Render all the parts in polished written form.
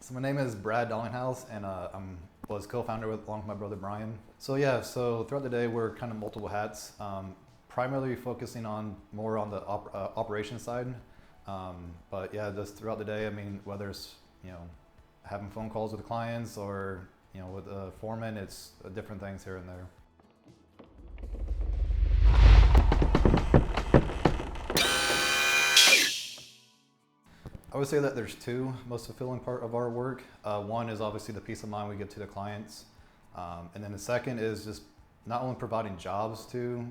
So my name is Brad Dalinghaus, and was co-founder along with my brother Brian. So throughout the day we're kind of multiple hats, primarily focusing on more on the operations side. But yeah, just throughout the day, I mean, whether it's having phone calls with the clients or with a foreman, it's different things here and there. I would say that there's two most fulfilling part of our work. One is obviously the peace of mind we give to the clients. And then the second is just not only providing jobs to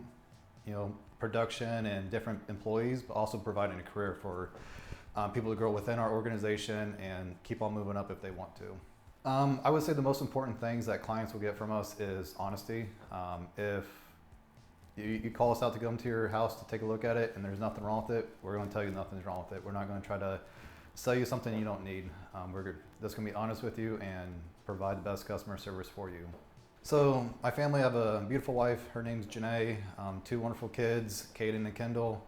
production and different employees, but also providing a career for people to grow within our organization and keep on moving up if they want to. I would say the most important things that clients will get from us is honesty. If you call us out to come to your house to take a look at it and there's nothing wrong with it, we're going to tell you nothing's wrong with it. We're not going to try to sell you something you don't need. We're just going to be honest with you and provide the best customer service for you. So my family, I have a beautiful wife. Her name's Janae. Two wonderful kids, Caden and Kendall.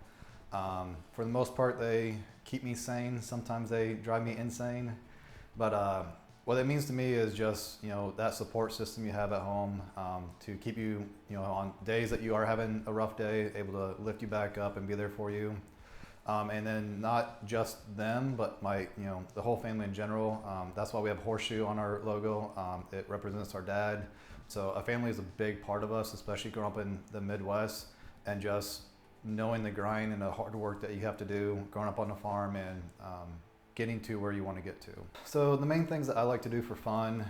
For the most part, they keep me sane. Sometimes they drive me insane. But what it means to me is just that support system you have at home to keep you on days that you are having a rough day, able to lift you back up and be there for you. And then not just them, but the whole family in general. That's why we have horseshoe on our logo. It represents our dad. So a family is a big part of us, especially growing up in the Midwest and just knowing the grind and the hard work that you have to do growing up on the farm and getting to where you want to get to. So the main things that I like to do for fun,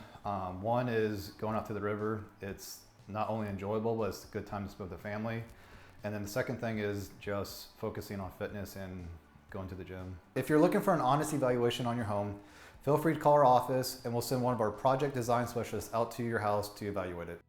one is going out to the river. It's not only enjoyable, but it's a good time to spend with the family. And then the second thing is just focusing on fitness and going to the gym. If you're looking for an honest evaluation on your home, feel free to call our office and we'll send one of our project design specialists out to your house to evaluate it.